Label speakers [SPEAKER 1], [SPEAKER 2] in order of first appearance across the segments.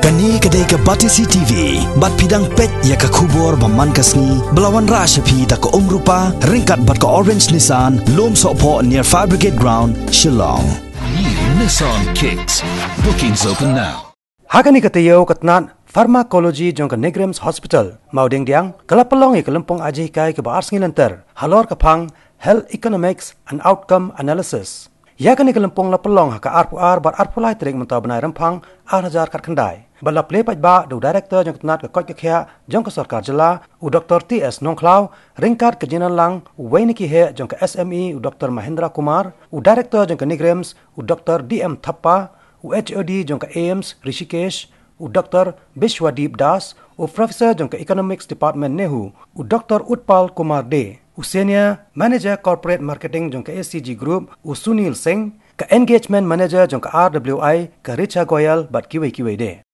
[SPEAKER 1] Kani kedai ke Batisi TV, bat pidang pet ya ke kubur baman kasni, belawan rashapi tak ke rupa, ringkat bat ke orange Nissan, lom sokpo near Fire Brigade Ground, Shillong.
[SPEAKER 2] New Nissan Kicks. Bookings open now.
[SPEAKER 3] Hakani Kyntiew katnan Pharmacology jong ke Neigrihms Hospital, mauding diang, kelapelong ke Lympung Jinghikai ke Baars Ngilanter, halor kapang Health Economics and Outcome Analysis. Ya kani ke Lympung lapelong ka arpuar bar arpulai trik mentau benai rempang 8,000 kat kendai. Balap lepat ba do director jong kenat ke Koit ke Khiah jong ke Sarkar Jela u Dr. T.S. Nongklau ringkat ke Jinan Lang u Wainiki he jong ke SME u Dr. Mahendra Kumar u director jong ke Neigrihms u Dr. D.M. Thappa u HOD jong ke AIMS Rishikesh u Dr. Bishwadeep Das u Professor jong ke Economics Department Nehu u Dr. Utpal Kumar De u Senior Manager Corporate Marketing jong ke ACG Group u Sunil Singh ke Engagement Manager jong ke RWI ke Richa Goyal bat kiwai de.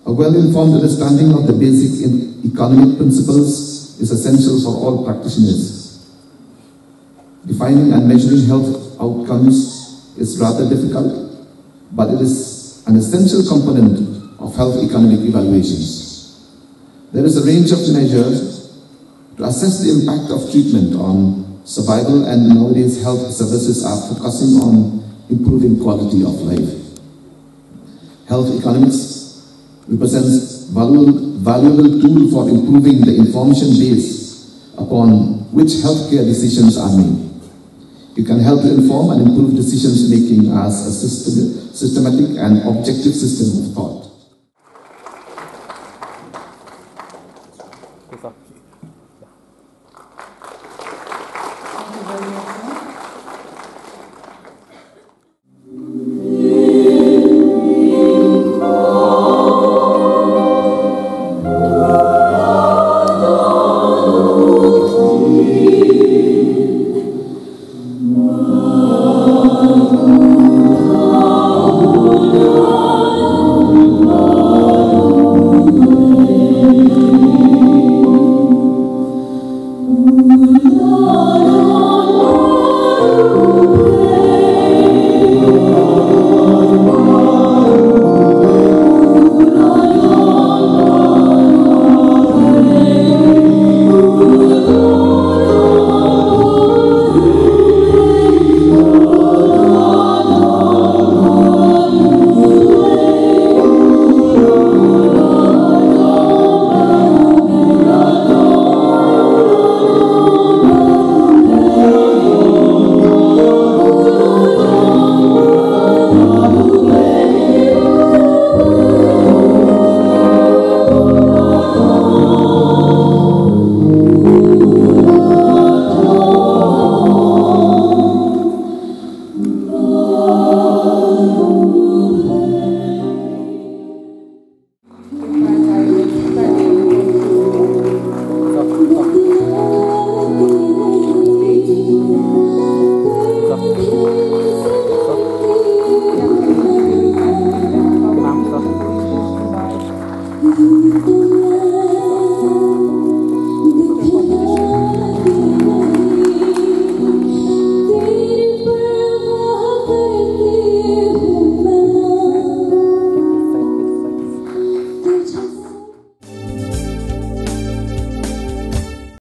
[SPEAKER 4] A well-informed understanding of the basic economic principles is essential for all practitioners. Defining and measuring health outcomes is rather difficult, but it is an essential component of health economic evaluations. There is a range of measures to assess the impact of treatment on survival, and nowadays health services are focusing on improving quality of life. Health economics represents valuable tool for improving the information base upon which healthcare decisions are made. It can help to inform and improve decisions making as a systematic and objective system of thought.